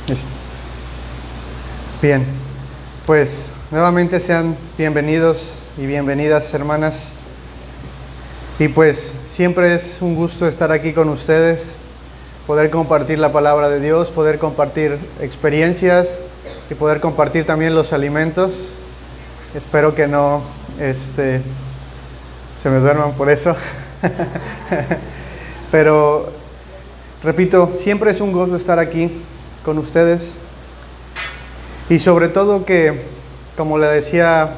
Listo. Bien, pues nuevamente sean bienvenidos y bienvenidas, hermanas. Y pues siempre es un gusto estar aquí con ustedes, poder compartir la palabra de Dios, poder compartir experiencias y poder compartir también los alimentos. Espero que no se me duerman por eso. Pero repito, siempre es un gusto estar aquí con ustedes. Y sobre todo que, como le decía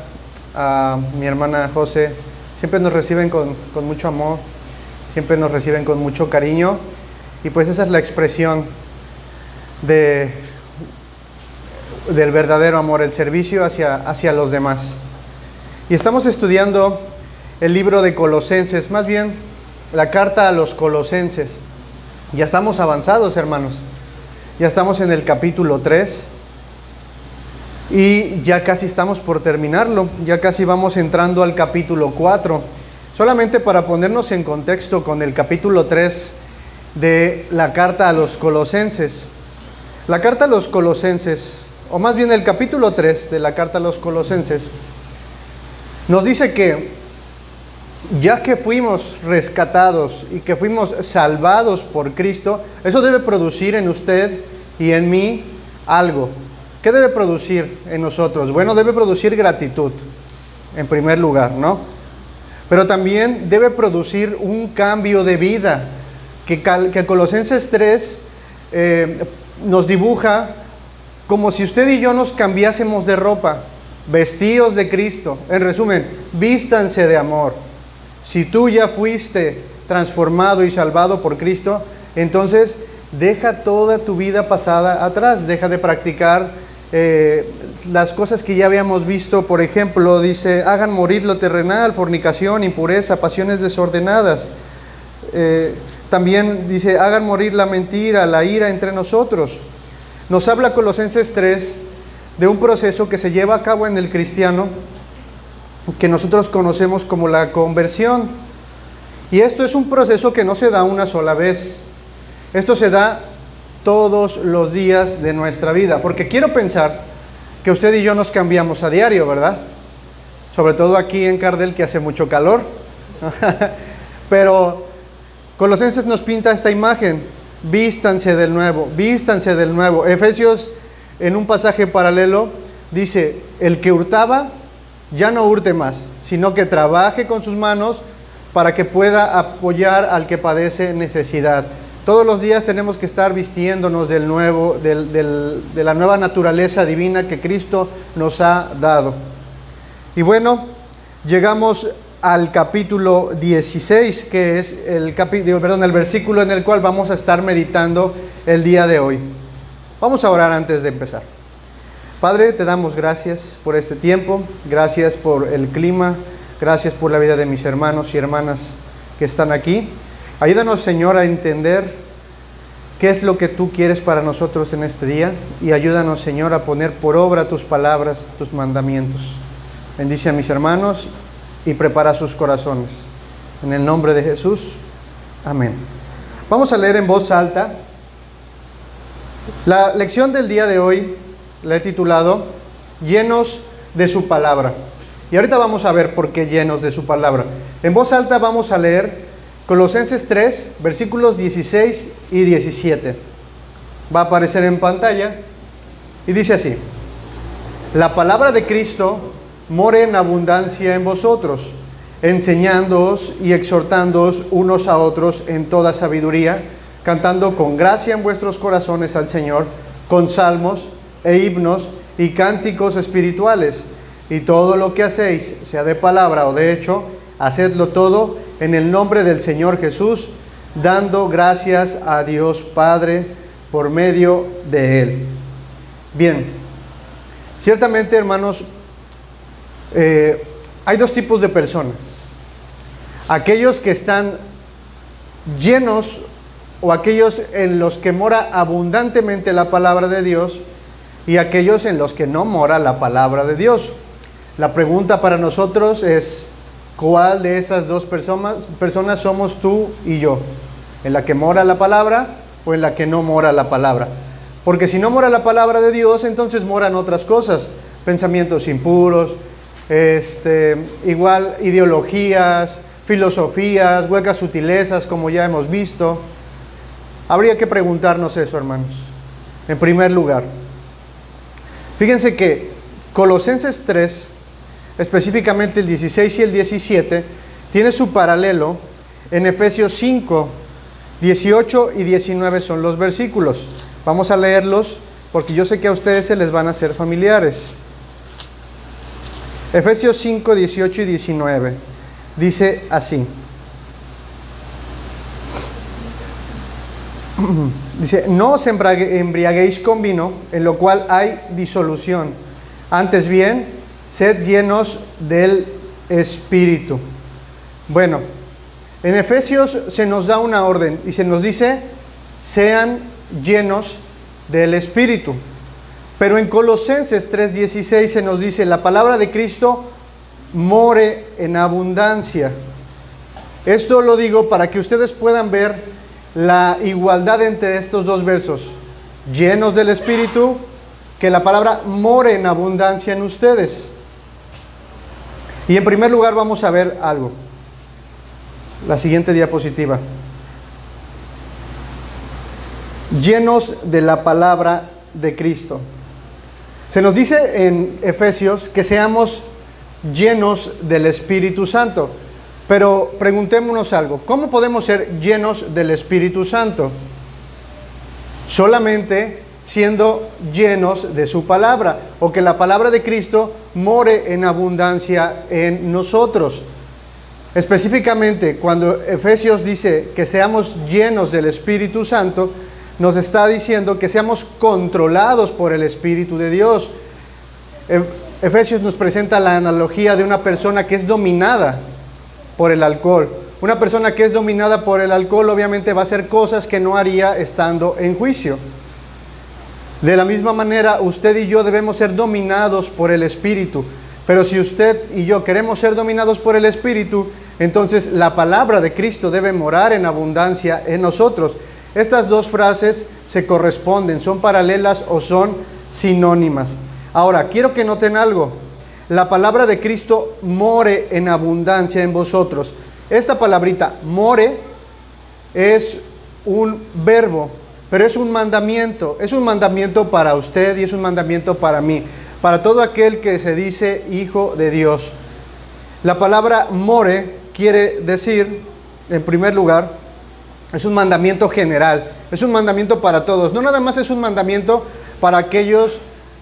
a mi hermana José, siempre nos reciben con mucho amor, siempre nos reciben con mucho cariño. Y pues esa es la expresión del verdadero amor, el servicio hacia los demás. Y estamos estudiando el libro de Colosenses, más bien la carta a los Colosenses. Ya estamos avanzados, hermanos. Ya estamos en el capítulo 3 y ya casi estamos por terminarlo. Ya casi vamos entrando al capítulo 4. Solamente para ponernos en contexto con el capítulo 3 de la carta a los Colosenses. La carta a los Colosenses, o más bien el capítulo 3 de la carta a los Colosenses, nos dice que ya que fuimos rescatados y que fuimos salvados por Cristo, eso debe producir en usted y en mí algo. ¿Qué debe producir en nosotros? Bueno, debe producir gratitud, en primer lugar, ¿no? Pero también debe producir un cambio de vida, que Colosenses 3 nos dibuja como si usted y yo nos cambiásemos de ropa, vestidos de Cristo. En resumen, vístanse de amor. Si tú ya fuiste transformado y salvado por Cristo, entonces deja toda tu vida pasada atrás, deja de practicar las cosas que ya habíamos visto. Por ejemplo, dice, hagan morir lo terrenal, fornicación, impureza, pasiones desordenadas. También dice, hagan morir la mentira, la ira entre nosotros. Nos habla Colosenses 3 de un proceso que se lleva a cabo en el cristiano, que nosotros conocemos como la conversión. Y esto es un proceso que no se da una sola vez. Esto se da todos los días de nuestra vida, porque quiero pensar que usted y yo nos cambiamos a diario, ¿verdad? Sobre todo aquí en Cardel, que hace mucho calor. Pero Colosenses nos pinta esta imagen: vístanse del nuevo, vístanse del nuevo. Efesios, en un pasaje paralelo, dice, el que hurtaba, ya no hurte más, sino que trabaje con sus manos para que pueda apoyar al que padece necesidad. Todos los días tenemos que estar vistiéndonos del nuevo, de la nueva naturaleza divina que Cristo nos ha dado. Y bueno, llegamos al capítulo 16, que es el versículo en el cual vamos a estar meditando el día de hoy. Vamos a orar antes de empezar. Padre, te damos gracias por este tiempo, gracias por el clima, gracias por la vida de mis hermanos y hermanas que están aquí. Ayúdanos, Señor, a entender qué es lo que tú quieres para nosotros en este día, y ayúdanos, Señor, a poner por obra tus palabras, tus mandamientos. Bendice a mis hermanos y prepara sus corazones. En el nombre de Jesús, amén. Vamos a leer en voz alta. La lección del día de hoy la he titulado Llenos de su palabra. Y ahorita vamos a ver por qué llenos de su palabra. En voz alta vamos a leer Colosenses 3, versículos 16 y 17. Va a aparecer en pantalla y dice así: la palabra de Cristo more en abundancia en vosotros, enseñándoos y exhortándoos unos a otros en toda sabiduría, cantando con gracia en vuestros corazones al Señor, con salmos e himnos y cánticos espirituales, y todo lo que hacéis, sea de palabra o de hecho, hacedlo todo en el nombre del Señor Jesús, dando gracias a Dios Padre por medio de Él. Bien, ciertamente, hermanos, hay dos tipos de personas: aquellos que están llenos, o aquellos en los que mora abundantemente la palabra de Dios, y aquellos en los que no mora la palabra de Dios. La pregunta para nosotros es: ¿cuál de esas dos personas somos tú y yo? ¿En la que mora la palabra o en la que no mora la palabra? Porque si no mora la palabra de Dios, entonces moran otras cosas, pensamientos impuros, igual ideologías, filosofías, huecas sutilezas, como ya hemos visto. Habría que preguntarnos eso, hermanos, en primer lugar. Fíjense que Colosenses 3, específicamente el 16 y el 17, tiene su paralelo en Efesios 5, 18 y 19 son los versículos. Vamos a leerlos porque yo sé que a ustedes se les van a hacer familiares. Efesios 5, 18 y 19 dice así. Dice, no os embriaguéis con vino, en lo cual hay disolución. Antes bien, sed llenos del Espíritu. Bueno, en Efesios se nos da una orden y se nos dice, sean llenos del Espíritu. Pero en Colosenses 3:16 se nos dice, la palabra de Cristo more en abundancia. Esto lo digo para que ustedes puedan ver la igualdad entre estos dos versos, llenos del Espíritu, que la palabra more en abundancia en ustedes. Y en primer lugar vamos a ver algo. La siguiente diapositiva. Llenos de la palabra de Cristo. Se nos dice en Efesios que seamos llenos del Espíritu Santo. Pero preguntémonos algo, ¿cómo podemos ser llenos del Espíritu Santo? Solamente siendo llenos de su palabra, o que la palabra de Cristo more en abundancia en nosotros. Específicamente, cuando Efesios dice que seamos llenos del Espíritu Santo, nos está diciendo que seamos controlados por el Espíritu de Dios. Efesios nos presenta la analogía de una persona que es dominada por el alcohol. Una persona que es dominada por el alcohol obviamente va a hacer cosas que no haría estando en juicio. De la misma manera, usted y yo debemos ser dominados por el Espíritu. Pero si usted y yo queremos ser dominados por el Espíritu, entonces la palabra de Cristo debe morar en abundancia en nosotros. Estas dos frases se corresponden, son paralelas o son sinónimas. Ahora, quiero que noten algo. La palabra de Cristo more en abundancia en vosotros. Esta palabrita, more, es un verbo, pero es un mandamiento. Es un mandamiento para usted y es un mandamiento para mí, para todo aquel que se dice hijo de Dios. La palabra more quiere decir, en primer lugar, es un mandamiento general, es un mandamiento para todos. No nada más es un mandamiento para aquellos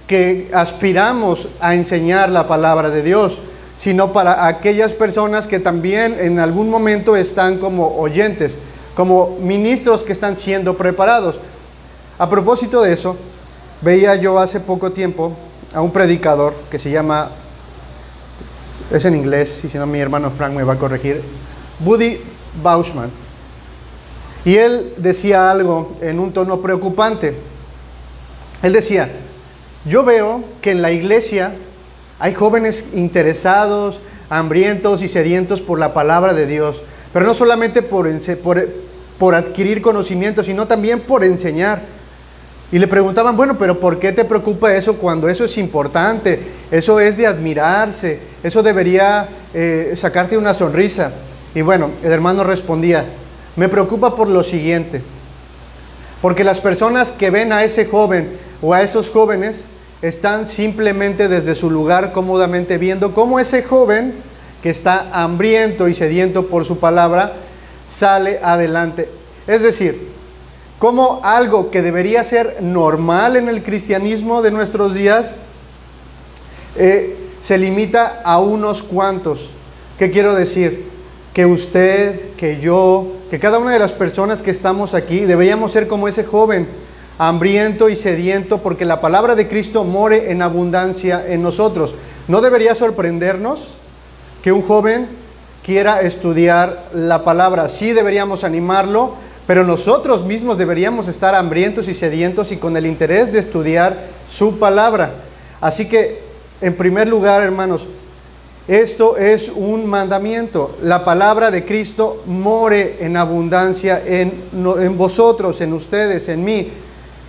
que aspiramos a enseñar la palabra de Dios, sino para aquellas personas que también en algún momento están como oyentes, como ministros que están siendo preparados. A propósito de eso, veía yo hace poco tiempo a un predicador que se llama, es en inglés, y si no mi hermano Frank me va a corregir, Buddy Bauschman. Y él decía algo en un tono preocupante. Él decía, yo veo que en la iglesia hay jóvenes interesados, hambrientos y sedientos por la palabra de Dios, pero no solamente por adquirir conocimiento, sino también por enseñar. Y le preguntaban, bueno, pero ¿por qué te preocupa eso cuando eso es importante? Eso es de admirarse, eso debería sacarte una sonrisa. Y bueno, el hermano respondía, me preocupa por lo siguiente, porque las personas que ven a ese joven o a esos jóvenes están simplemente desde su lugar cómodamente viendo cómo ese joven que está hambriento y sediento por su palabra sale adelante. Es decir, como algo que debería ser normal en el cristianismo de nuestros días se limita a unos cuantos. ¿Qué quiero decir? Que usted, que yo, que cada una de las personas que estamos aquí deberíamos ser como ese joven, hambriento y sediento, porque la palabra de Cristo more en abundancia en nosotros. ¿No debería sorprendernos que un joven quiera estudiar la palabra? Sí deberíamos animarlo, pero nosotros mismos deberíamos estar hambrientos y sedientos y con el interés de estudiar su palabra. Así que, en primer lugar, hermanos, esto es un mandamiento. La palabra de Cristo more en abundancia en vosotros, en ustedes, en mí.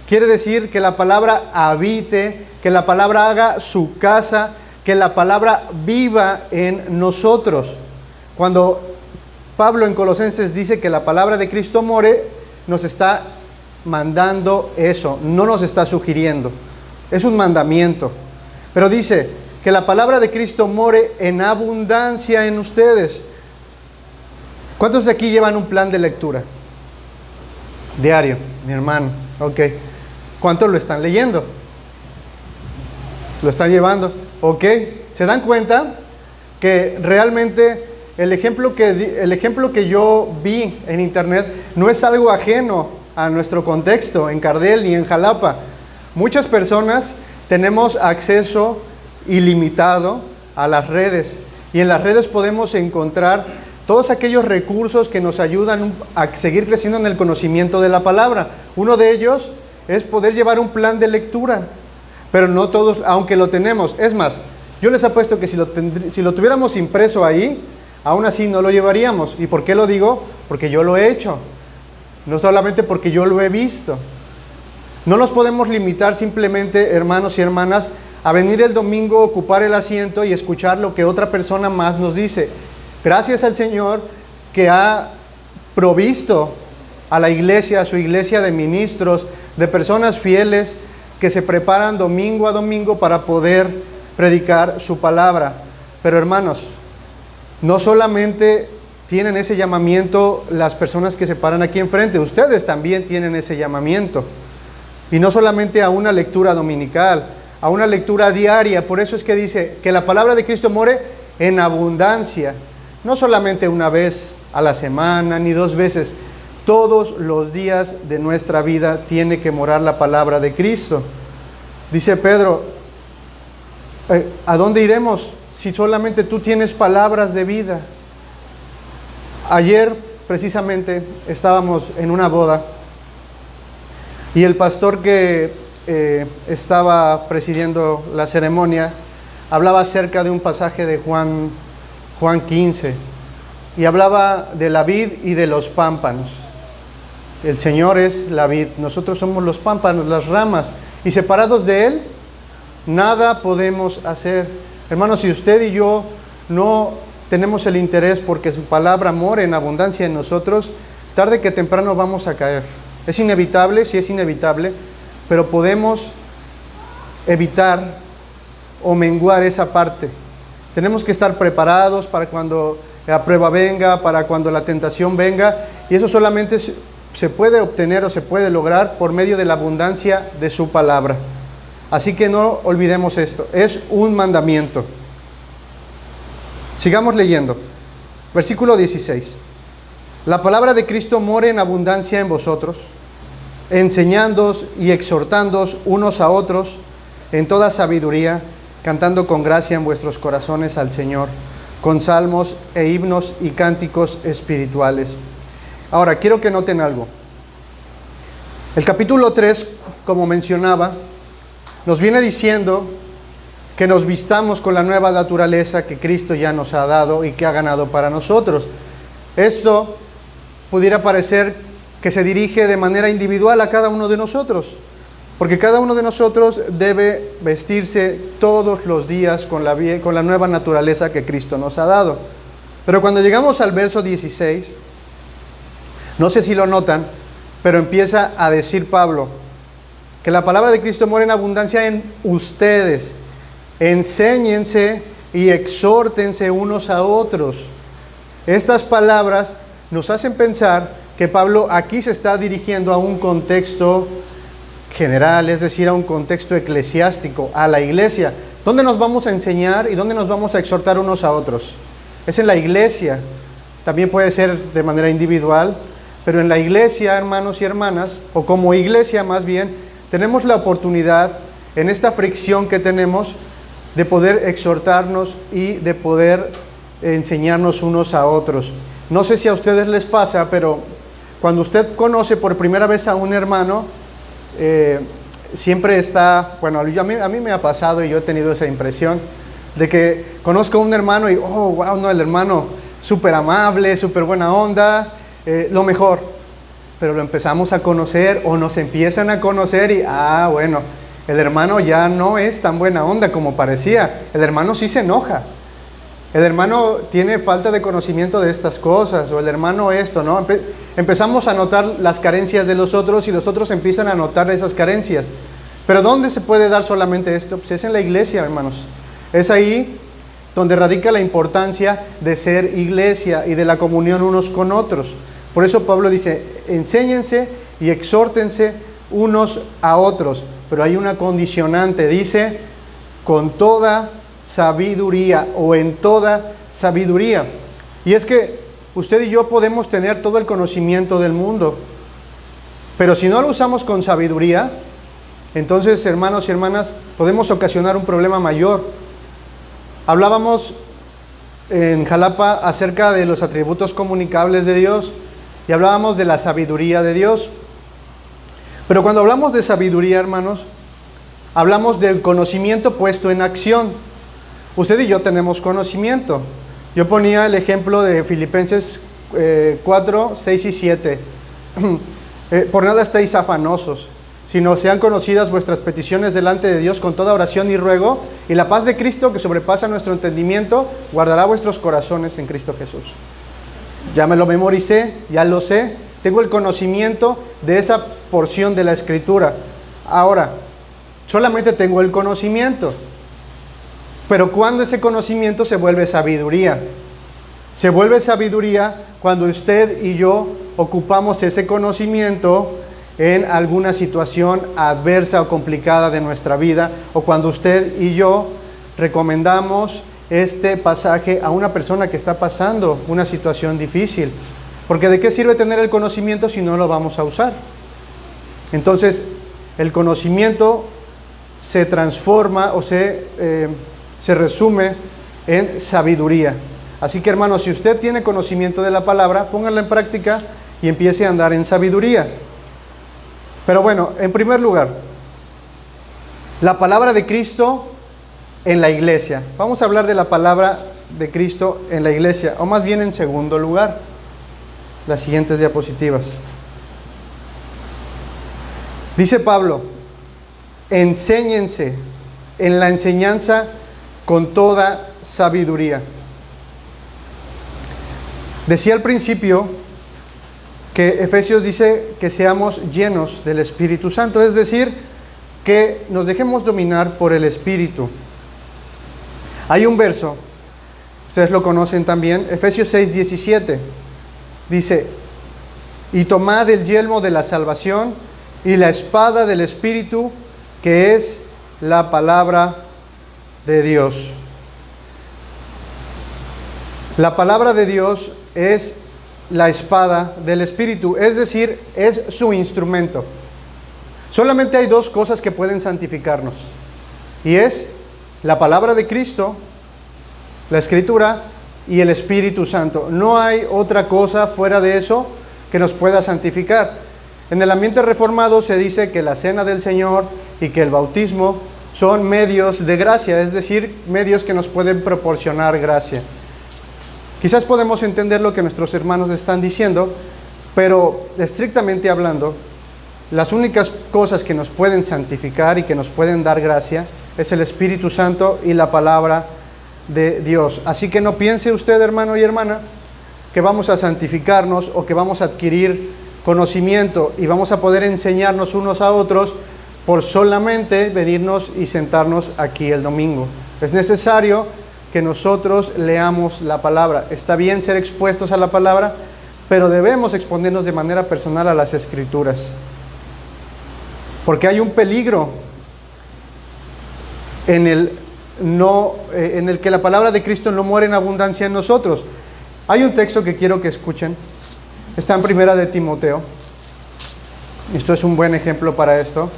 Quiere decir que la palabra habite, que la palabra haga su casa, que la palabra viva en nosotros. Cuando Pablo en Colosenses dice que la palabra de Cristo more, nos está mandando eso, no nos está sugiriendo. Es un mandamiento. Pero dice que la palabra de Cristo more en abundancia en ustedes. ¿Cuántos de aquí llevan un plan de lectura? Diario, mi hermano. Ok. ¿Cuántos lo están leyendo? ¿Lo están llevando? Ok. ¿Se dan cuenta que realmente el ejemplo que yo vi en internet no es algo ajeno a nuestro contexto en Cardel ni en Jalapa? Muchas personas tenemos acceso ilimitado a las redes y en las redes podemos encontrar todos aquellos recursos que nos ayudan a seguir creciendo en el conocimiento de la palabra. Uno de ellos es poder llevar un plan de lectura, pero no todos, aunque lo tenemos. Es más, yo les apuesto que si lo tuviéramos impreso ahí, aún así no lo llevaríamos. ¿Y por qué lo digo? Porque yo lo he hecho, no solamente porque yo lo he visto. No nos podemos limitar simplemente, hermanos y hermanas, a venir el domingo, ocupar el asiento y escuchar lo que otra persona más nos dice. Gracias al Señor que ha provisto a la iglesia, a su iglesia de ministros, de personas fieles que se preparan domingo a domingo para poder predicar su palabra. Pero hermanos, no solamente tienen ese llamamiento las personas que se paran aquí enfrente, ustedes también tienen ese llamamiento. Y no solamente a una lectura dominical, a una lectura diaria. Por eso es que dice que la palabra de Cristo more en abundancia. No solamente una vez a la semana, ni 2 veces. Todos los días de nuestra vida tiene que morar la palabra de Cristo. Dice Pedro, ¿a dónde iremos si solamente tú tienes palabras de vida? Ayer, precisamente, estábamos en una boda y el pastor que estaba presidiendo la ceremonia hablaba acerca de un pasaje de Juan 15 y hablaba de la vid y de los pámpanos. El Señor es la vid, nosotros somos los pámpanos, las ramas, y separados de Él, nada podemos hacer. Hermanos, si usted y yo no tenemos el interés porque su palabra more en abundancia en nosotros, tarde que temprano vamos a caer. Es inevitable, sí es inevitable, pero podemos evitar o menguar esa parte. Tenemos que estar preparados para cuando la prueba venga, para cuando la tentación venga, y eso solamente se puede obtener o se puede lograr por medio de la abundancia de su palabra. Así que no olvidemos esto, es un mandamiento. Sigamos leyendo. Versículo 16. La palabra de Cristo more en abundancia en vosotros, enseñándoos y exhortándoos unos a otros en toda sabiduría, cantando con gracia en vuestros corazones al Señor, con salmos e himnos y cánticos espirituales. Ahora, quiero que noten algo. El capítulo 3, como mencionaba, nos viene diciendo que nos vistamos con la nueva naturaleza que Cristo ya nos ha dado y que ha ganado para nosotros. Esto pudiera parecer que se dirige de manera individual a cada uno de nosotros, porque cada uno de nosotros debe vestirse todos los días con la nueva naturaleza que Cristo nos ha dado. Pero cuando llegamos al verso 16, no sé si lo notan, pero empieza a decir Pablo que la palabra de Cristo mora en abundancia en ustedes. Enséñense y exhórtense unos a otros. Estas palabras nos hacen pensar que Pablo aquí se está dirigiendo a un contexto general, es decir, a un contexto eclesiástico, a la iglesia. ¿Dónde nos vamos a enseñar y dónde nos vamos a exhortar unos a otros? Es en la iglesia. También puede ser de manera individual, pero en la iglesia, hermanos y hermanas, o como iglesia más bien, tenemos la oportunidad, en esta fricción que tenemos, de poder exhortarnos y de poder enseñarnos unos a otros. No sé si a ustedes les pasa, pero cuando usted conoce por primera vez a un hermano, siempre está, bueno, a mí me ha pasado y yo he tenido esa impresión de que conozco a un hermano y, oh, wow, no, el hermano súper amable, súper buena onda, lo mejor. pero lo empezamos a conocer o nos empiezan a conocer y, bueno, el hermano ya no es tan buena onda como parecía. El hermano sí se enoja. El hermano tiene falta de conocimiento de estas cosas, o el hermano esto, ¿no? Empezamos a notar las carencias de los otros y los otros empiezan a notar esas carencias. Pero ¿dónde se puede dar solamente esto? Pues es en la iglesia, hermanos. Es ahí donde radica la importancia de ser iglesia y de la comunión unos con otros. Por eso Pablo dice, enséñense y exhórtense unos a otros. Pero hay una condicionante, dice, con toda sabiduría o en toda sabiduría. Y es que usted y yo podemos tener todo el conocimiento del mundo, pero si no lo usamos con sabiduría, entonces, hermanos y hermanas, podemos ocasionar un problema mayor. Hablábamos en Jalapa acerca de los atributos comunicables de Dios y hablábamos de la sabiduría de Dios. Pero cuando hablamos de sabiduría, hermanos, hablamos del conocimiento puesto en acción. Usted y yo tenemos conocimiento. Yo ponía el ejemplo de Filipenses 4, 6 y 7. Por nada estéis afanosos, sino sean conocidas vuestras peticiones delante de Dios con toda oración y ruego, y la paz de Cristo, que sobrepasa nuestro entendimiento, guardará vuestros corazones en Cristo Jesús. Ya me lo memoricé, ya lo sé, tengo el conocimiento de esa porción de la Escritura. Ahora, solamente tengo el conocimiento, pero cuando ese conocimiento se vuelve sabiduría. Se vuelve sabiduría cuando usted y yo ocupamos ese conocimiento en alguna situación adversa o complicada de nuestra vida, o cuando usted y yo recomendamos este pasaje a una persona que está pasando una situación difícil. Porque ¿de qué sirve tener el conocimiento si no lo vamos a usar? Entonces, el conocimiento se transforma o se resume en sabiduría. Así que, hermanos, si usted tiene conocimiento de la palabra, póngala en práctica y empiece a andar en sabiduría. Pero bueno, en primer lugar, la palabra de Cristo en la iglesia. Vamos a hablar de la palabra de Cristo en la iglesia, o más bien en segundo lugar, las siguientes diapositivas. Dice Pablo, enséñense en la enseñanza con toda sabiduría. Decía al principio que Efesios dice que seamos llenos del Espíritu Santo, es decir, que nos dejemos dominar por el Espíritu. Hay un verso, ustedes lo conocen también, Efesios 6:17, dice, y tomad el yelmo de la salvación y la espada del Espíritu, que es la palabra de Dios. La palabra de Dios es la espada del Espíritu, es decir, es su instrumento. Solamente hay dos cosas que pueden santificarnos, y es la palabra de Cristo, la Escritura, y el Espíritu Santo. No hay otra cosa fuera de eso que nos pueda santificar. En el ambiente reformado se dice que la cena del Señor y que el bautismo son medios de gracia, es decir, medios que nos pueden proporcionar gracia. Quizás podemos entender lo que nuestros hermanos están diciendo, pero estrictamente hablando, las únicas cosas que nos pueden santificar y que nos pueden dar gracia es el Espíritu Santo y la palabra de Dios. Así que no piense usted, hermano y hermana, que vamos a santificarnos o que vamos a adquirir conocimiento y vamos a poder enseñarnos unos a otros por solamente venirnos y sentarnos aquí el domingo. Es necesario que nosotros leamos la palabra. Está bien ser expuestos a la palabra, pero debemos exponernos de manera personal a las Escrituras. Porque hay un peligro en el que la palabra de Cristo no muere en abundancia en nosotros. Hay un texto que quiero que escuchen. Está en Primera de Timoteo. Esto es un buen ejemplo para esto.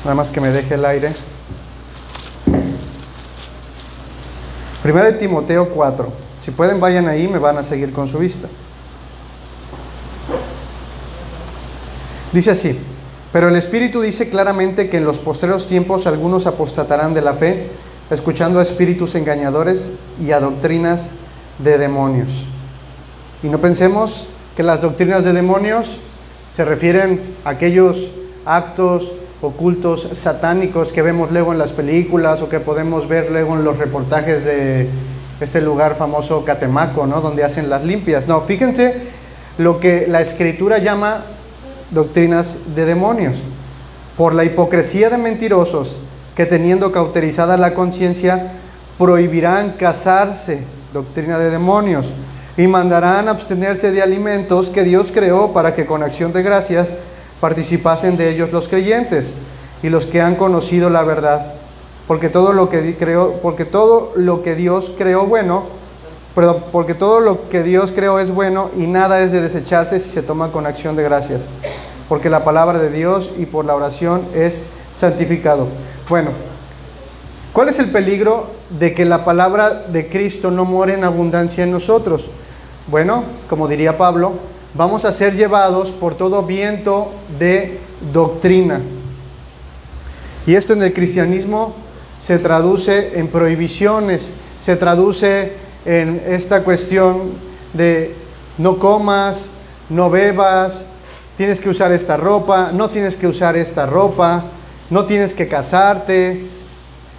Nada más que me deje el aire. Primera de Timoteo 4. Si pueden, vayan ahí, me van a seguir con su vista. Dice así: pero el Espíritu dice claramente que en los postreros tiempos algunos apostatarán de la fe, escuchando a espíritus engañadores y a doctrinas de demonios. Y no pensemos que las doctrinas de demonios se refieren a aquellos actos ocultos satánicos que vemos luego en las películas o que podemos ver luego en los reportajes de este lugar famoso Catemaco, ¿no? Donde hacen las limpias. No, fíjense lo que la Escritura llama doctrinas de demonios. Por la hipocresía de mentirosos que teniendo cauterizada la conciencia prohibirán casarse, doctrina de demonios, y mandarán abstenerse de alimentos que Dios creó para que con acción de gracias participasen de ellos los creyentes y los que han conocido la verdad, porque todo lo que Dios creó es bueno y nada es de desecharse si se toma con acción de gracias, porque la palabra de Dios y por la oración es santificado. Bueno, ¿cuál es el peligro de que la palabra de Cristo no more en abundancia en nosotros? Bueno, como diría Pablo, vamos a ser llevados por todo viento de doctrina. Y esto en el cristianismo se traduce en prohibiciones, se traduce en esta cuestión de no comas, no bebas, tienes que usar esta ropa, no tienes que usar esta ropa, no tienes que casarte.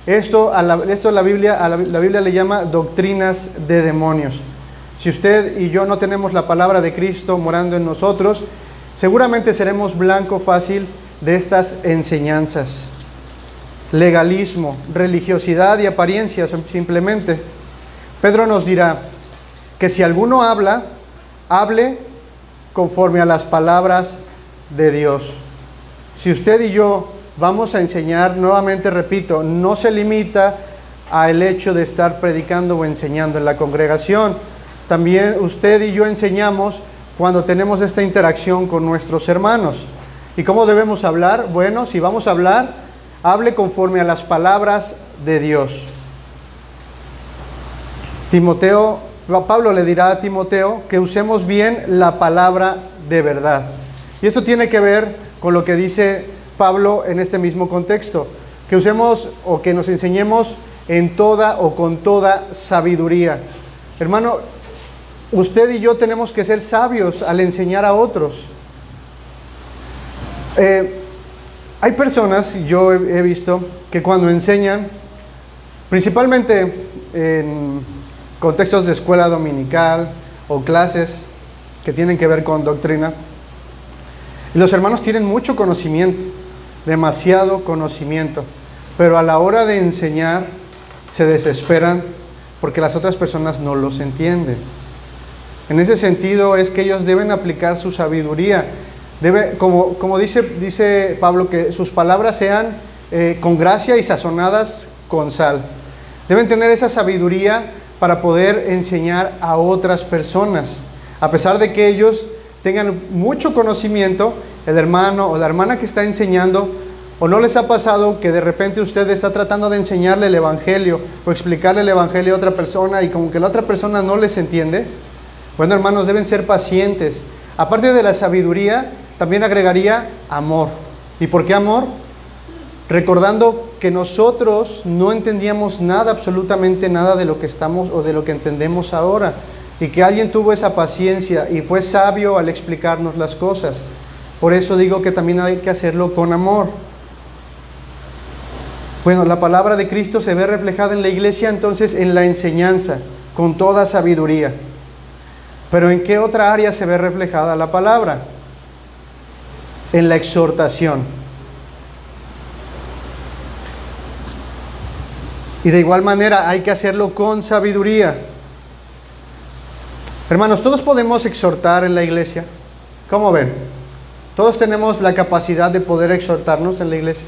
Esto la Biblia le llama doctrinas de demonios. Si usted y yo no tenemos la palabra de Cristo morando en nosotros, seguramente seremos blanco fácil de estas enseñanzas. Legalismo, religiosidad y apariencia simplemente. Pedro nos dirá que si alguno habla, hable conforme a las palabras de Dios. Si usted y yo vamos a enseñar, nuevamente repito, no se limita al hecho de estar predicando o enseñando en la congregación. También usted y yo enseñamos cuando tenemos esta interacción con nuestros hermanos. ¿Y cómo debemos hablar? Bueno, si vamos a hablar, hable conforme a las palabras de Dios. Pablo le dirá a Timoteo que usemos bien la palabra de verdad. Y esto tiene que ver con lo que dice Pablo en este mismo contexto, que usemos o que nos enseñemos en toda o con toda sabiduría. Hermano, usted y yo tenemos que ser sabios al enseñar a otros. Hay personas, yo he visto, que cuando enseñan, principalmente en contextos de escuela dominical o clases que tienen que ver con doctrina, los hermanos tienen mucho conocimiento, demasiado conocimiento, pero a la hora de enseñar se desesperan porque las otras personas no los entienden. En ese sentido es que ellos deben aplicar su sabiduría. Como dice Pablo, que sus palabras sean con gracia y sazonadas con sal. Deben tener esa sabiduría para poder enseñar a otras personas. A pesar de que ellos tengan mucho conocimiento, el hermano o la hermana que está enseñando, ¿o no les ha pasado que de repente usted está tratando de enseñarle el Evangelio o explicarle el Evangelio a otra persona y como que la otra persona no les entiende? Bueno, hermanos, deben ser pacientes. Aparte de la sabiduría, también agregaría amor. ¿Y por qué amor? Recordando que nosotros no entendíamos nada, absolutamente nada de lo que estamos o de lo que entendemos ahora. Y que alguien tuvo esa paciencia y fue sabio al explicarnos las cosas. Por eso digo que también hay que hacerlo con amor. Bueno, la palabra de Cristo se ve reflejada en la iglesia, entonces en la enseñanza, con toda sabiduría. Pero ¿en qué otra área se ve reflejada la palabra? En la exhortación. Y de igual manera hay que hacerlo con sabiduría. Hermanos, todos podemos exhortar en la iglesia. ¿Cómo ven? ¿Todos tenemos la capacidad de poder exhortarnos en la iglesia?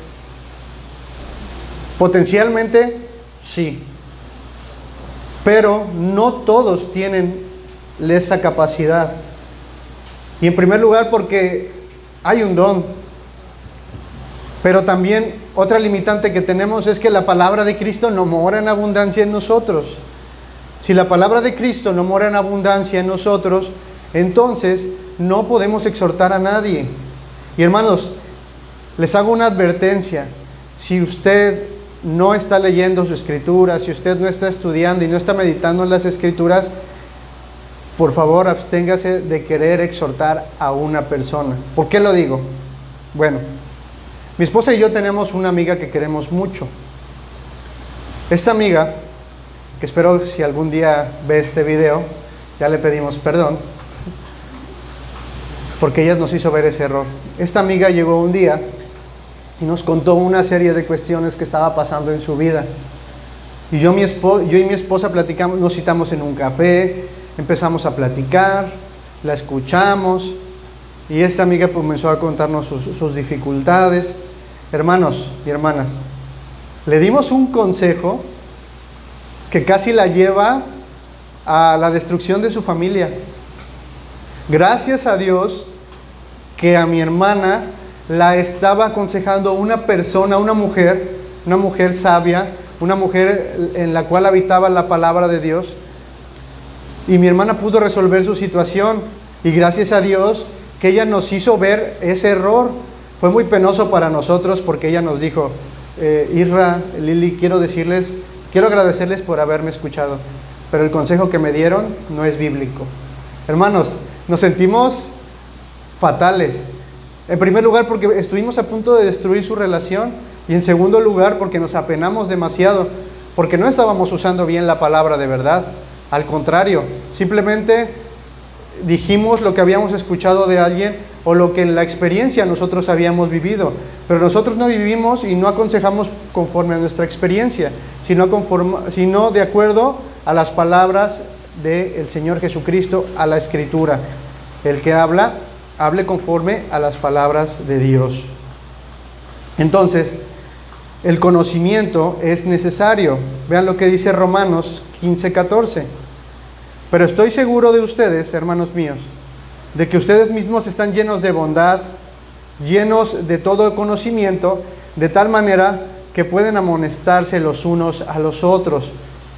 Potencialmente, sí. Pero no todos tienen esa capacidad. Y en primer lugar porque hay un don. Pero también otra limitante que tenemos es que la palabra de Cristo no mora en abundancia en nosotros. Si la palabra de Cristo no mora en abundancia en nosotros, entonces no podemos exhortar a nadie. Y hermanos, les hago una advertencia. Si usted no está leyendo su escritura, si usted no está estudiando y no está meditando en las escrituras, por favor absténgase de querer exhortar a una persona. ¿Por qué lo digo? Bueno, mi esposa y yo tenemos una amiga que queremos mucho. Esta amiga, que espero si algún día ve este video, ya le pedimos perdón, porque ella nos hizo ver ese error. Esta amiga llegó un día y nos contó una serie de cuestiones que estaba pasando en su vida. Y yo y mi esposa platicamos, nos citamos en un café, empezamos a platicar, la escuchamos, y esta amiga comenzó a contarnos sus dificultades. Hermanos y hermanas, le dimos un consejo que casi la lleva a la destrucción de su familia. Gracias a Dios que a mi hermana la estaba aconsejando una persona, una mujer sabia, una mujer en la cual habitaba la palabra de Dios, y mi hermana pudo resolver su situación, y gracias a Dios que ella nos hizo ver ese error. Fue muy penoso para nosotros porque ella nos dijo, Irra, Lili, quiero agradecerles por haberme escuchado, pero el consejo que me dieron no es bíblico. Hermanos, nos sentimos fatales. En primer lugar, porque estuvimos a punto de destruir su relación, y en segundo lugar, porque nos apenamos demasiado, porque no estábamos usando bien la palabra de verdad. Al contrario, simplemente dijimos lo que habíamos escuchado de alguien o lo que en la experiencia nosotros habíamos vivido, pero nosotros no vivimos y no aconsejamos conforme a nuestra experiencia, sino de acuerdo a las palabras del Señor Jesucristo, a la Escritura. El que hable conforme a las palabras de Dios. Entonces, el conocimiento es necesario. Vean lo que dice Romanos 15:14. Pero estoy seguro de ustedes, hermanos míos, de que ustedes mismos están llenos de bondad, llenos de todo conocimiento, de tal manera que pueden amonestarse los unos a los otros.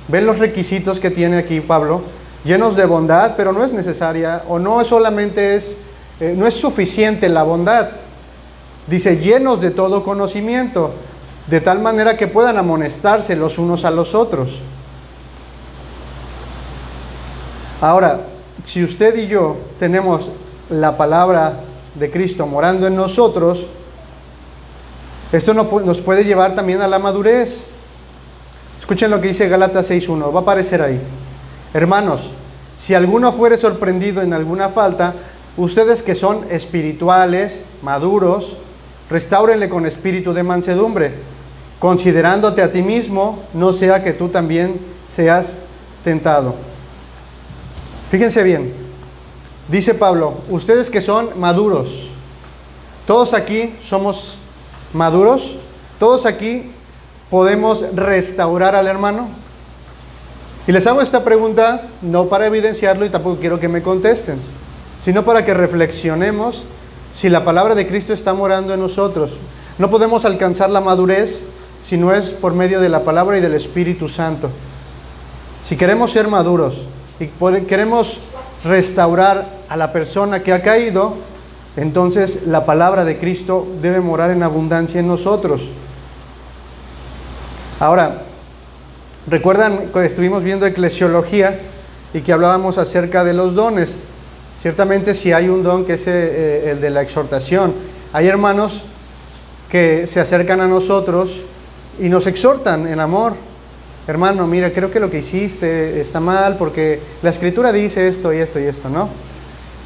¿Ven los requisitos que tiene aquí Pablo? Llenos de bondad, pero no es necesaria, o no solamente no es suficiente la bondad. Dice, llenos de todo conocimiento, de tal manera que puedan amonestarse los unos a los otros. Ahora, si usted y yo tenemos la palabra de Cristo morando en nosotros, esto nos puede llevar también a la madurez. Escuchen lo que dice Gálatas 6:1, va a aparecer ahí. Hermanos, si alguno fuere sorprendido en alguna falta, ustedes que son espirituales, maduros, restáurenle con espíritu de mansedumbre, considerándote a ti mismo, no sea que tú también seas tentado. Fíjense bien, dice Pablo, ustedes que son maduros, todos aquí somos maduros, todos aquí podemos restaurar al hermano. Y les hago esta pregunta no para evidenciarlo y tampoco quiero que me contesten, sino para que reflexionemos si la palabra de Cristo está morando en nosotros. No podemos alcanzar la madurez si no es por medio de la palabra y del Espíritu Santo. Si queremos ser maduros y queremos restaurar a la persona que ha caído, entonces la palabra de Cristo debe morar en abundancia en nosotros. Ahora, ¿recuerdan que estuvimos viendo eclesiología y que hablábamos acerca de los dones? Ciertamente si hay un don que es el de la exhortación. Hay hermanos que se acercan a nosotros y nos exhortan en amor. Hermano, mira, creo que lo que hiciste está mal porque la Escritura dice esto y esto y esto, ¿no?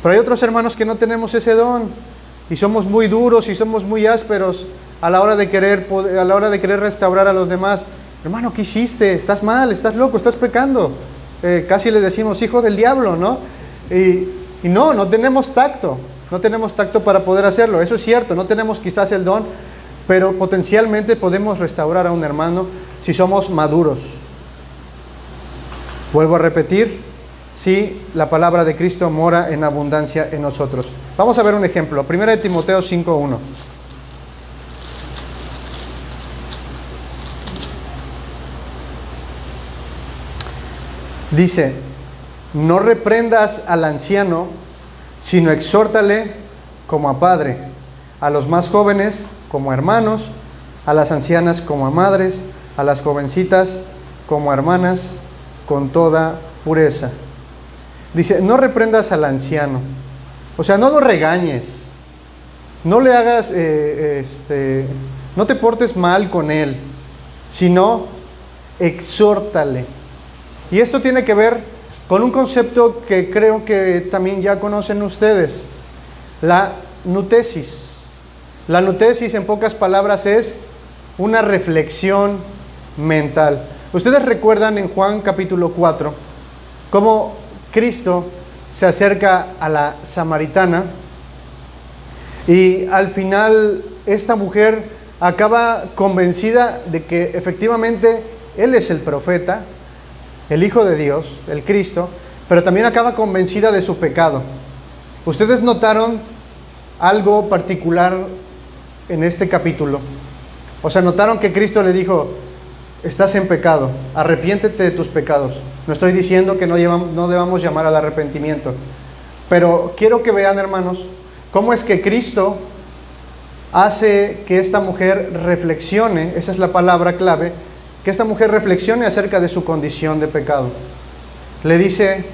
Pero hay otros hermanos que no tenemos ese don y somos muy duros y somos muy ásperos a la hora de querer restaurar a los demás. Hermano, ¿qué hiciste? Estás mal, estás loco, estás pecando. Casi les decimos, hijo del diablo, ¿no? Y no tenemos tacto para poder hacerlo. Eso es cierto, no tenemos quizás el don, pero potencialmente podemos restaurar a un hermano si somos maduros. Vuelvo a repetir, si la palabra de Cristo mora en abundancia en nosotros. Vamos a ver un ejemplo, 1 Timoteo 5:1. Dice, no reprendas al anciano, sino exhórtale como a padre, a los más jóvenes como a hermanos, a las ancianas como a madres, a las jovencitas como a hermanas, con toda pureza. Dice, no reprendas al anciano. O sea, no lo regañes. No le hagas, no te portes mal con él, sino exhórtale. Y esto tiene que ver con un concepto que creo que también ya conocen ustedes, la nutesis. La nutesis, en pocas palabras, es una reflexión mental. Ustedes recuerdan en Juan capítulo 4 cómo Cristo se acerca a la samaritana y al final esta mujer acaba convencida de que efectivamente Él es el profeta, el Hijo de Dios, el Cristo, pero también acaba convencida de su pecado. ¿Ustedes notaron algo particular en este capítulo? O sea, notaron que Cristo le dijo, estás en pecado, arrepiéntete de tus pecados. No estoy diciendo que no debamos llamar al arrepentimiento, pero quiero que vean, hermanos, cómo es que Cristo hace que esta mujer reflexione, esa es la palabra clave, que esta mujer reflexione acerca de su condición de pecado. Le dice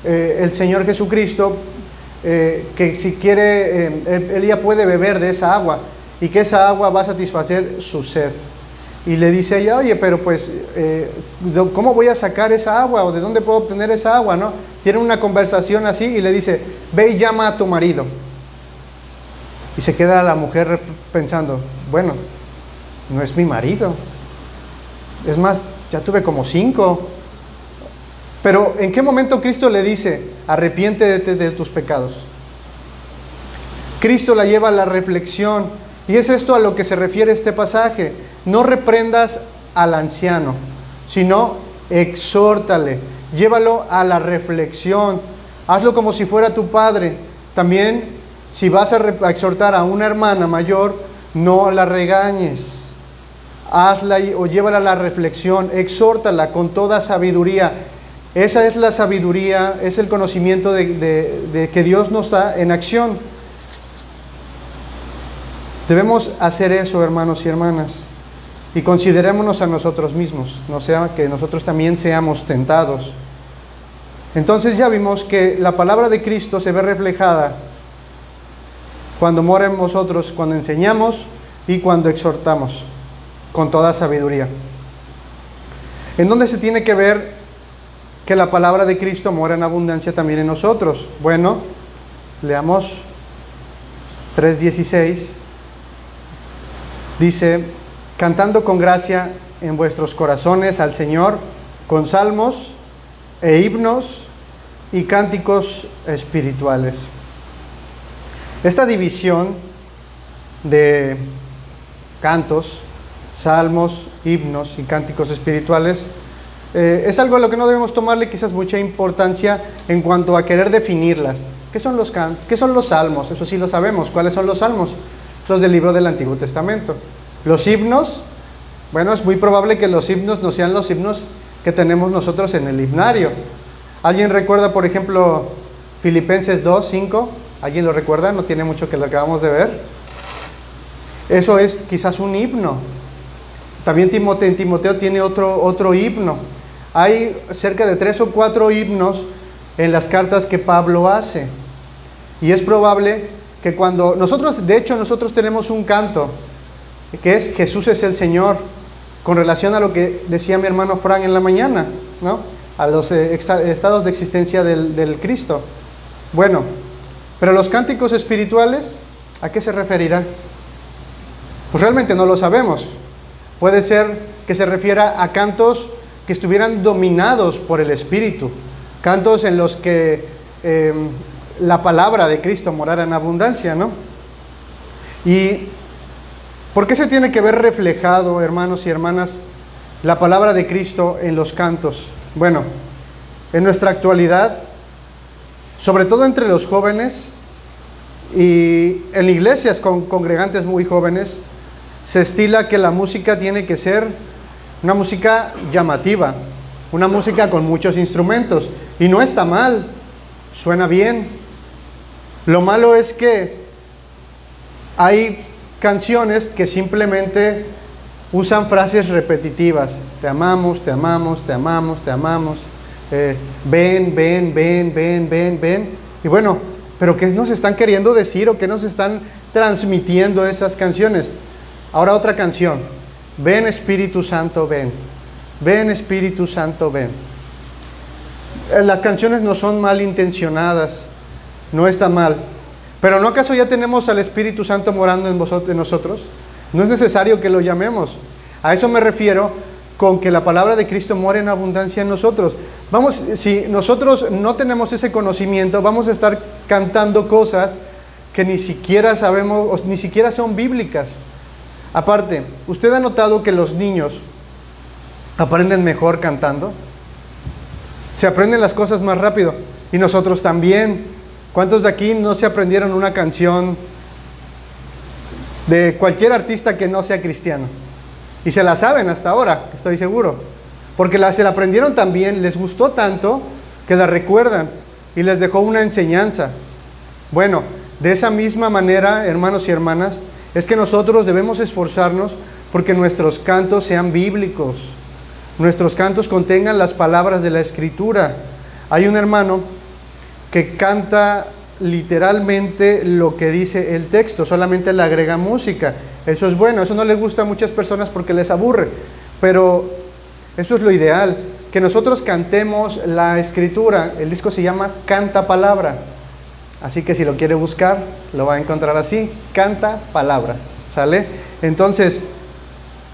el Señor Jesucristo que si quiere, ella puede beber de esa agua y que esa agua va a satisfacer su sed. Y le dice ella, oye, pero pues, ¿cómo voy a sacar esa agua? ¿O de dónde puedo obtener esa agua? ¿No? Tienen una conversación así y le dice, ve y llama a tu marido. Y se queda la mujer pensando, bueno, no es mi marido. Es más, ya tuve como 5. Pero ¿en qué momento Cristo le dice, arrepiéntete de tus pecados? Cristo la lleva a la reflexión. Y es esto a lo que se refiere este pasaje. No reprendas al anciano, sino exhórtale. Llévalo a la reflexión. Hazlo como si fuera tu padre. También, si vas a exhortar a una hermana mayor, no la regañes. Hazla o llévala a la reflexión. Exhórtala con toda sabiduría. Esa es la sabiduría, es el conocimiento de que Dios nos da en acción. Debemos hacer eso, hermanos y hermanas, y considerémonos a nosotros mismos, no sea que nosotros también seamos tentados. Entonces ya vimos que la palabra de Cristo se ve reflejada cuando mora en nosotros, cuando enseñamos y cuando exhortamos con toda sabiduría. ¿En dónde se tiene que ver que la palabra de Cristo mora en abundancia también en nosotros? Bueno, leamos 3:16. Dice, cantando con gracia en vuestros corazones al Señor, con salmos e himnos y cánticos espirituales. Esta división de cantos, salmos, himnos y cánticos espirituales es algo a lo que no debemos tomarle quizás mucha importancia en cuanto a querer definirlas. ¿Qué son los salmos? Eso sí lo sabemos. ¿Cuáles son los salmos? Los del libro del Antiguo Testamento. Los himnos, bueno, es muy probable que los himnos no sean los himnos que tenemos nosotros en el himnario. ¿Alguien recuerda, por ejemplo, Filipenses 2:5? ¿Alguien lo recuerda? No tiene mucho que lo acabamos de ver. Eso es quizás un himno. También en Timoteo tiene otro himno. Hay cerca de 3 o 4 himnos en las cartas que Pablo hace. Y es probable que cuando nosotros tenemos un canto, que es Jesús es el Señor, con relación a lo que decía mi hermano Frank en la mañana, ¿no? A los estados de existencia del Cristo. Bueno, pero los cánticos espirituales, ¿a qué se referirán? Pues realmente no lo sabemos. Puede ser que se refiera a cantos que estuvieran dominados por el Espíritu, cantos en los que la palabra de Cristo morara en abundancia, ¿no? ¿Y por qué se tiene que ver reflejado, hermanos y hermanas, la palabra de Cristo en los cantos? Bueno, en nuestra actualidad, sobre todo entre los jóvenes y en iglesias con congregantes muy jóvenes, se estila que la música tiene que ser una música llamativa, una música con muchos instrumentos, y no está mal, suena bien. Lo malo es que hay canciones que simplemente usan frases repetitivas. Te amamos, te amamos, te amamos, te amamos. ven, ven, ven, ven, ven, ven. Y bueno, pero ¿qué nos están queriendo decir o qué nos están transmitiendo esas canciones? Ahora otra canción. Ven Espíritu Santo, ven. Ven Espíritu Santo, ven. Las canciones no son malintencionadas, no está mal. Pero ¿no acaso ya tenemos al Espíritu Santo morando en nosotros? No es necesario que lo llamemos. A eso me refiero con que la palabra de Cristo mora en abundancia en nosotros. Vamos, si nosotros no tenemos ese conocimiento, vamos a estar cantando cosas que ni siquiera sabemos, o ni siquiera son bíblicas. Aparte, ¿usted ha notado que los niños aprenden mejor cantando? Se aprenden las cosas más rápido. Y nosotros también. ¿Cuántos de aquí no se aprendieron una canción de cualquier artista que no sea cristiano? Y se la saben hasta ahora, estoy seguro. Porque se la aprendieron también, les gustó tanto que la recuerdan y les dejó una enseñanza. Bueno, de esa misma manera, hermanos y hermanas, es que nosotros debemos esforzarnos porque nuestros cantos sean bíblicos. Nuestros cantos contengan las palabras de la Escritura. Hay un hermano que canta literalmente lo que dice el texto, solamente le agrega música. Eso es bueno, eso no les gusta a muchas personas porque les aburre, pero eso es lo ideal, que nosotros cantemos la Escritura. El disco se llama Canta Palabra, así que si lo quiere buscar, lo va a encontrar así, Canta Palabra, ¿sale? Entonces,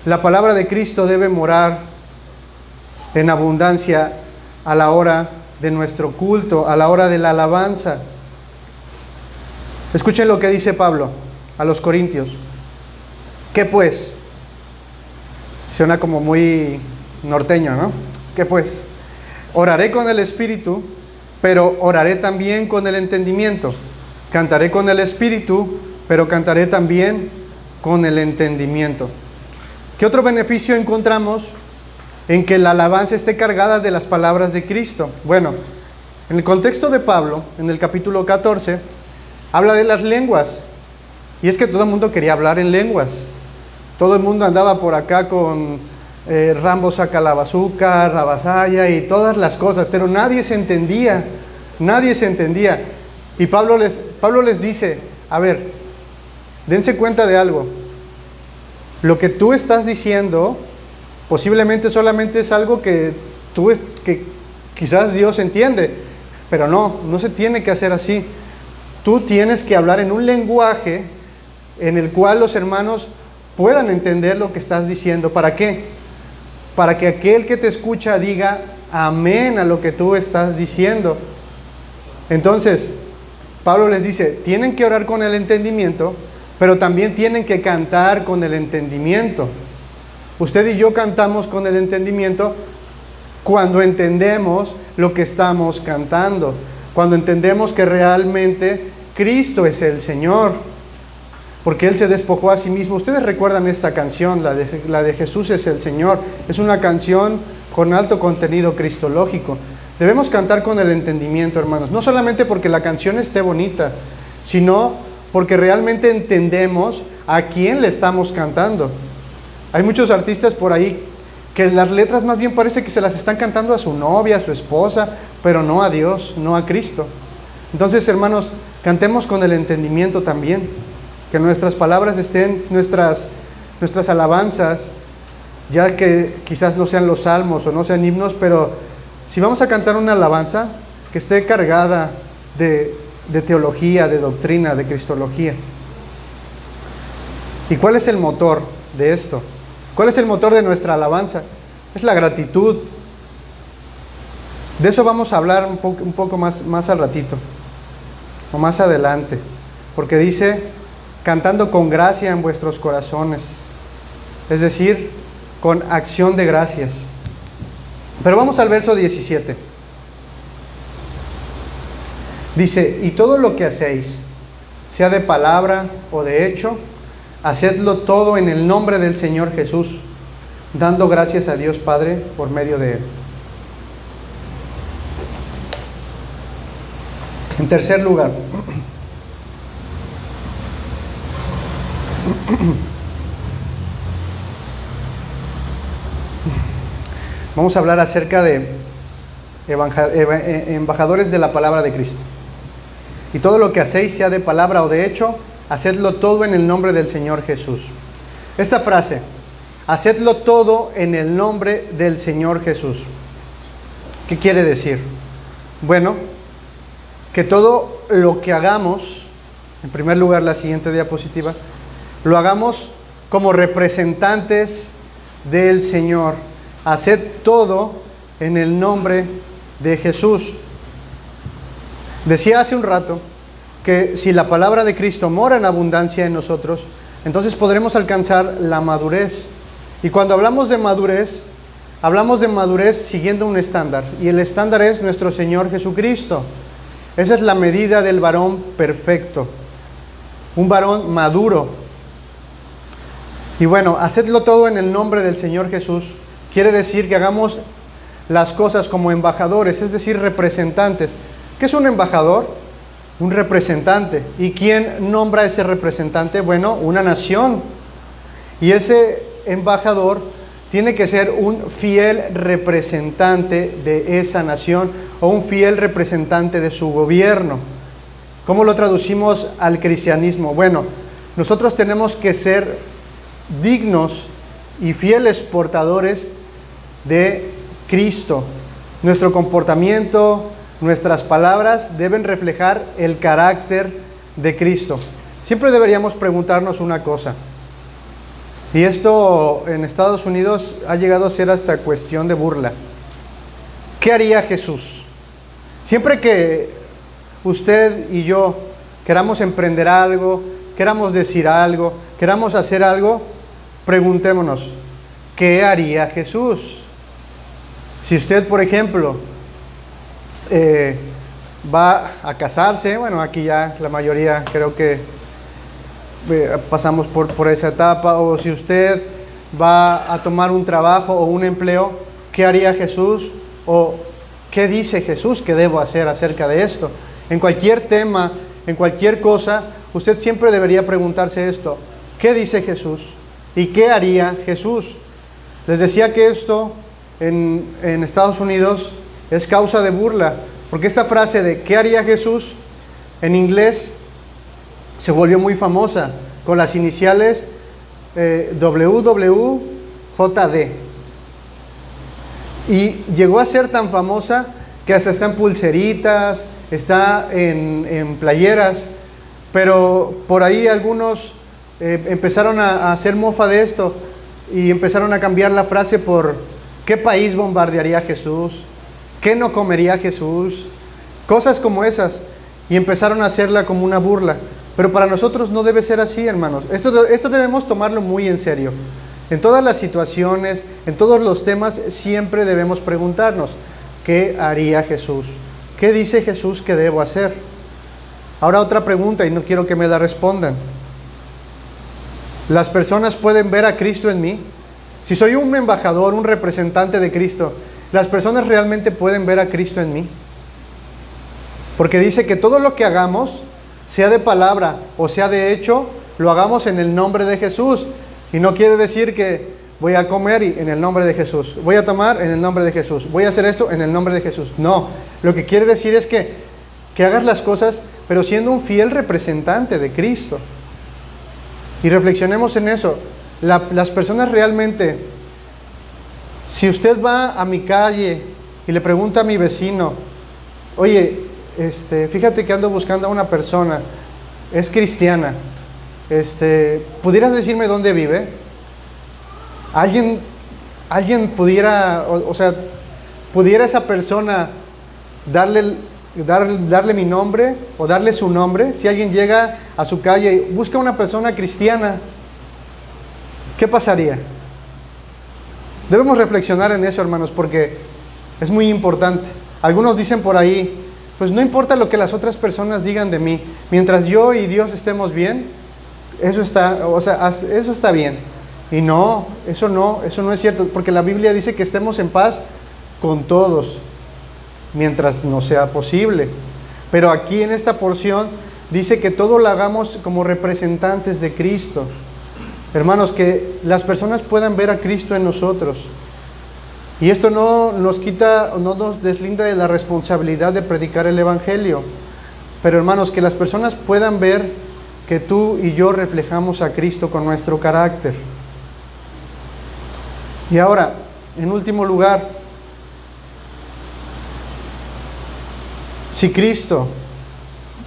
la palabra de Cristo debe morar en abundancia a la hora de nuestro culto, a la hora de la alabanza. Escuchen lo que dice Pablo a los Corintios. ¿Qué pues? Suena como muy norteño, ¿no? ¿Qué pues? Oraré con el Espíritu, pero oraré también con el entendimiento. Cantaré con el Espíritu, pero cantaré también con el entendimiento. ¿Qué otro beneficio encontramos en que la alabanza esté cargada de las palabras de Cristo? Bueno, en el contexto de Pablo, en el capítulo 14, habla de las lenguas. Y es que todo el mundo quería hablar en lenguas. Todo el mundo andaba por acá con Rambo saca la bazuca, rabasaya y todas las cosas, pero nadie se entendía. Nadie se entendía. Y Pablo les dice, a ver, dense cuenta de algo. Lo que tú estás diciendo posiblemente solamente es algo que quizás Dios entiende, pero no se tiene que hacer así. Tú tienes que hablar en un lenguaje en el cual los hermanos puedan entender lo que estás diciendo. ¿Para qué? Para que aquel que te escucha diga amén a lo que tú estás diciendo. Entonces, Pablo les dice, tienen que orar con el entendimiento, pero también tienen que cantar con el entendimiento. Usted y yo cantamos con el entendimiento cuando entendemos lo que estamos cantando, cuando entendemos que realmente Cristo es el Señor, porque Él se despojó a sí mismo. Ustedes recuerdan esta canción, la de Jesús es el Señor. Es una canción con alto contenido cristológico. Debemos cantar con el entendimiento, hermanos, no solamente porque la canción esté bonita, sino porque realmente entendemos a quién le estamos cantando. Hay muchos artistas por ahí que las letras más bien parece que se las están cantando a su novia, a su esposa, pero no a Dios, no a Cristo. Entonces, hermanos, cantemos con el entendimiento también, que nuestras palabras estén, nuestras alabanzas, ya que quizás no sean los salmos o no sean himnos, pero si vamos a cantar una alabanza, que esté cargada de teología, de doctrina, de cristología. ¿Y cuál es el motor de esto? ¿Cuál es el motor de nuestra alabanza? Es la gratitud. De eso vamos a hablar un poco más al ratito, o más adelante, porque dice, cantando con gracia en vuestros corazones, es decir, con acción de gracias. Pero vamos al verso 17. Dice, y todo lo que hacéis, sea de palabra o de hecho, hacedlo todo en el nombre del Señor Jesús, dando gracias a Dios Padre por medio de Él. En tercer lugar, vamos a hablar acerca de embajadores de la palabra de Cristo. Y todo lo que hacéis, sea de palabra o de hecho, hacedlo todo en el nombre del Señor Jesús. Esta frase, hacedlo todo en el nombre del Señor Jesús. ¿Qué quiere decir? Bueno, que todo lo que hagamos, en primer lugar la siguiente diapositiva, lo hagamos como representantes del Señor. Haced todo en el nombre de Jesús. Decía hace un rato que si la palabra de Cristo mora en abundancia en nosotros, entonces podremos alcanzar la madurez. Y cuando hablamos de madurez siguiendo un estándar. Y el estándar es nuestro Señor Jesucristo. Esa es la medida del varón perfecto. Un varón maduro. Y bueno, hacedlo todo en el nombre del Señor Jesús. Quiere decir que hagamos las cosas como embajadores, es decir, representantes. ¿Qué es un embajador? Un representante. ¿Y quién nombra a ese representante? Bueno, una nación. Y ese embajador tiene que ser un fiel representante de esa nación o un fiel representante de su gobierno. ¿Cómo lo traducimos al cristianismo? Bueno, nosotros tenemos que ser dignos y fieles portadores de Cristo. Nuestro comportamiento, nuestras palabras deben reflejar el carácter de Cristo. Siempre deberíamos preguntarnos una cosa, y esto en Estados Unidos ha llegado a ser hasta cuestión de burla. ¿Qué haría Jesús? Siempre que usted y yo queramos emprender algo, queramos decir algo, queramos hacer algo, preguntémonos, ¿qué haría Jesús? Si usted, por ejemplo, va a casarse, bueno, aquí ya la mayoría creo que pasamos por esa etapa, o si usted va a tomar un trabajo o un empleo, ¿qué haría Jesús? O ¿qué dice Jesús que debo hacer acerca de esto? En cualquier tema, en cualquier cosa, usted siempre debería preguntarse esto: ¿qué dice Jesús? ¿Y qué haría Jesús? Les decía que esto en Estados Unidos es causa de burla, porque esta frase de ¿qué haría Jesús? En inglés se volvió muy famosa con las iniciales WWJD. Y llegó a ser tan famosa que hasta está en pulseritas, está en playeras, pero por ahí algunos empezaron a hacer mofa de esto y empezaron a cambiar la frase por ¿qué país bombardearía Jesús? ¿Qué no comería Jesús? Cosas como esas, y empezaron a hacerla como una burla. Pero para nosotros no debe ser así, hermanos. Esto debemos tomarlo muy en serio. En todas las situaciones, en todos los temas, siempre debemos preguntarnos: ¿qué haría Jesús? ¿Qué dice Jesús que debo hacer? Ahora otra pregunta, y no quiero que me la respondan. ¿Las personas pueden ver a Cristo en mí? Si soy un embajador, un representante de Cristo, ¿las personas realmente pueden ver a Cristo en mí? Porque dice que todo lo que hagamos, sea de palabra o sea de hecho, lo hagamos en el nombre de Jesús. Y no quiere decir que voy a comer en el nombre de Jesús, voy a tomar en el nombre de Jesús, voy a hacer esto en el nombre de Jesús. No, lo que quiere decir es que hagas las cosas, pero siendo un fiel representante de Cristo. Y reflexionemos en eso. Las personas realmente, si usted va a mi calle y le pregunta a mi vecino: oye, fíjate que ando buscando a una persona, es cristiana, ¿pudieras decirme dónde vive? ¿Alguien pudiera, pudiera esa persona darle mi nombre o darle su nombre? Si alguien llega a su calle y busca una persona cristiana, ¿qué pasaría? Debemos reflexionar en eso, hermanos, porque es muy importante. Algunos dicen por ahí: pues no importa lo que las otras personas digan de mí, mientras yo y Dios estemos bien, eso está bien. Y no, eso no es cierto, porque la Biblia dice que estemos en paz con todos, mientras no sea posible. Pero aquí en esta porción dice que todo lo hagamos como representantes de Cristo. Hermanos, que las personas puedan ver a Cristo en nosotros. Y esto no nos quita, no nos deslinda de la responsabilidad de predicar el Evangelio. Pero hermanos, que las personas puedan ver que tú y yo reflejamos a Cristo con nuestro carácter. Y ahora, en último lugar, si Cristo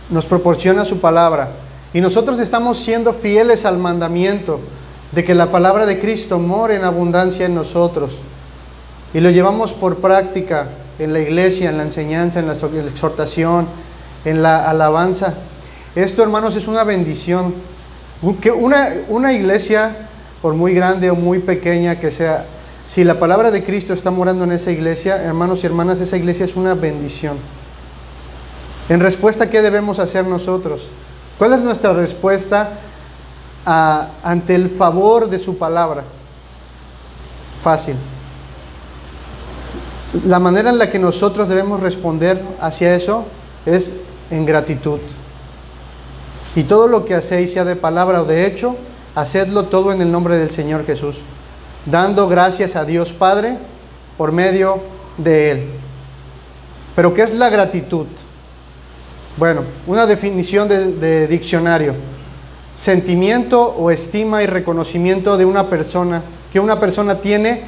nos proporciona su palabra y nosotros estamos siendo fieles al mandamiento de que la palabra de Cristo more en abundancia en nosotros y lo llevamos por práctica en la iglesia, en la enseñanza, en la exhortación, en la alabanza, esto, hermanos, es una bendición. Que una iglesia, por muy grande o muy pequeña que sea, si la palabra de Cristo está morando en esa iglesia, hermanos y hermanas, esa iglesia es una bendición. En respuesta, ¿qué debemos hacer nosotros? ¿Cuál es nuestra respuesta ante el favor de su palabra? Fácil. La manera en la que nosotros debemos responder hacia eso es en gratitud. Y todo lo que hacéis, sea de palabra o de hecho, hacedlo todo en el nombre del Señor Jesús, dando gracias a Dios Padre por medio de Él. ¿Pero qué es la gratitud? Bueno, una definición de diccionario: sentimiento o estima y reconocimiento de una persona, que una persona tiene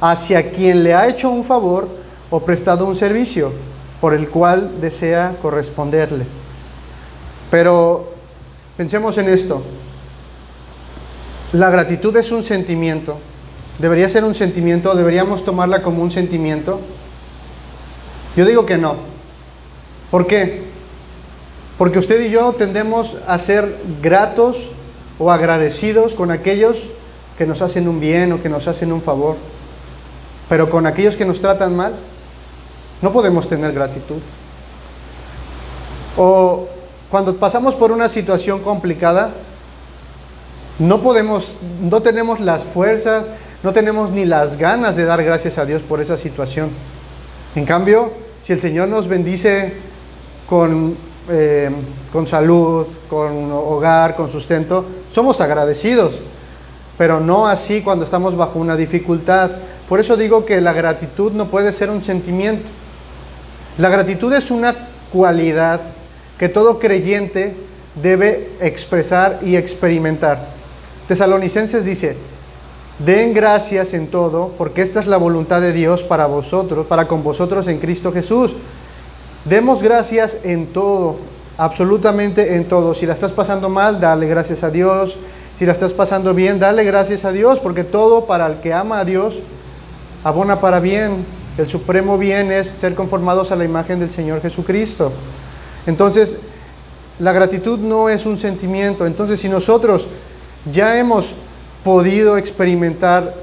hacia quien le ha hecho un favor o prestado un servicio, por el cual desea corresponderle. Pero pensemos en esto: la gratitud es un sentimiento. ¿Debería ser un sentimiento? ¿Deberíamos tomarla como un sentimiento? Yo digo que no. ¿Por qué? Porque usted y yo tendemos a ser gratos o agradecidos con aquellos que nos hacen un bien o que nos hacen un favor. Pero con aquellos que nos tratan mal, no podemos tener gratitud. O cuando pasamos por una situación complicada, no tenemos las fuerzas, no tenemos ni las ganas de dar gracias a Dios por esa situación. En cambio, si el Señor nos bendice con salud, con hogar, con sustento, somos agradecidos, pero no así cuando estamos bajo una dificultad. Por eso digo que la gratitud no puede ser un sentimiento. La gratitud es una cualidad que todo creyente debe expresar y experimentar. Tesalonicenses dice: den gracias en todo, porque esta es la voluntad de Dios para vosotros, para con vosotros en Cristo Jesús. Demos gracias en todo, absolutamente en todo. Si la estás pasando mal, dale gracias a Dios. Si la estás pasando bien, dale gracias a Dios, porque todo para el que ama a Dios abona para bien. El supremo bien es ser conformados a la imagen del Señor Jesucristo. Entonces, la gratitud no es un sentimiento. Entonces, si nosotros ya hemos podido experimentar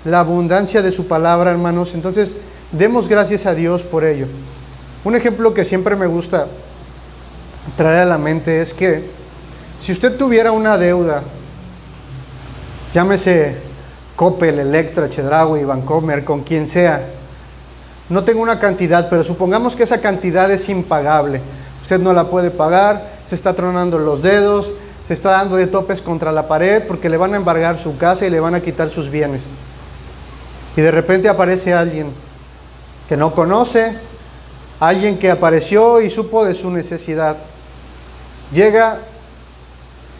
la abundancia de su palabra, hermanos, entonces demos gracias a Dios por ello. Un ejemplo que siempre me gusta traer a la mente es que si usted tuviera una deuda, llámese Coppel, Electra, Chedraui, Bancomer, con quien sea, no tengo una cantidad, pero supongamos que esa cantidad es impagable. Usted no la puede pagar, se está tronando los dedos, se está dando de topes contra la pared porque le van a embargar su casa y le van a quitar sus bienes. Y de repente aparece alguien que no conoce, alguien que apareció y supo de su necesidad. Llega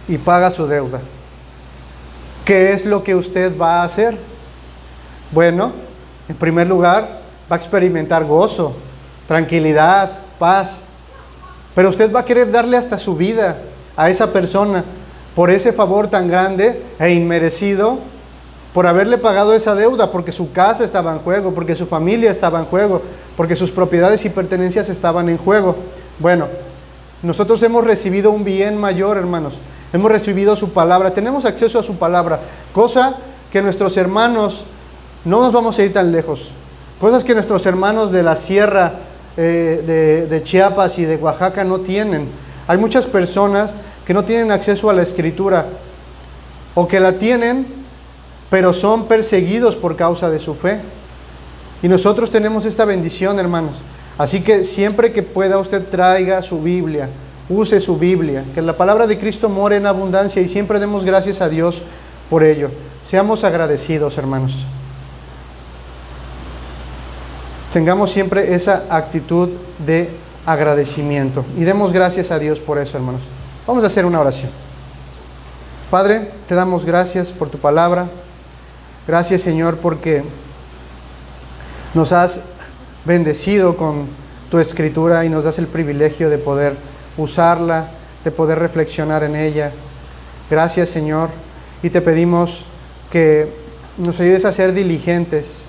y paga su deuda. ¿Qué es lo que usted va a hacer? Bueno, en primer lugar, va a experimentar gozo, tranquilidad, paz. Pero usted va a querer darle hasta su vida a esa persona por ese favor tan grande e inmerecido, por haberle pagado esa deuda, porque su casa estaba en juego, porque su familia estaba en juego, porque sus propiedades y pertenencias estaban en juego. Bueno, nosotros hemos recibido un bien mayor, hermanos. Hemos recibido su palabra, tenemos acceso a su palabra, cosa que nuestros hermanos, no nos vamos a ir tan lejos, cosas que nuestros hermanos de la sierra de Chiapas y de Oaxaca no tienen. Hay muchas personas que no tienen acceso a la Escritura, o que la tienen, pero son perseguidos por causa de su fe. Y nosotros tenemos esta bendición, hermanos. Así que siempre que pueda, usted traiga su Biblia, use su Biblia, que la palabra de Cristo more en abundancia, y siempre demos gracias a Dios por ello. Seamos agradecidos, hermanos. tengamos siempre esa actitud de agradecimiento. Y demos gracias a Dios por eso, hermanos. Vamos a hacer una oración. Padre, te damos gracias por tu palabra. Gracias, Señor, porque nos has bendecido con tu escritura y nos das el privilegio de poder usarla, de poder reflexionar en ella. Gracias, Señor, y te pedimos que nos ayudes a ser diligentes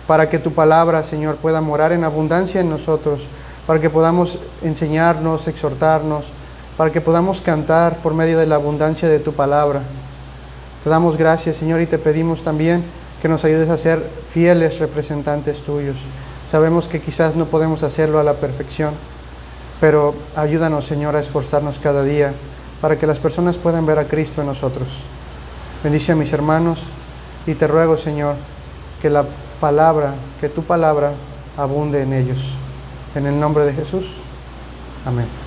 para que tu palabra, Señor, pueda morar en abundancia en nosotros, para que podamos enseñarnos, exhortarnos, para que podamos cantar por medio de la abundancia de tu palabra. Te damos gracias, Señor, y te pedimos también que nos ayudes a ser fieles representantes tuyos. Sabemos que quizás no podemos hacerlo a la perfección, pero ayúdanos, Señor, a esforzarnos cada día para que las personas puedan ver a Cristo en nosotros. Bendice a mis hermanos y te ruego, Señor, que tu palabra abunde en ellos. En el nombre de Jesús. Amén.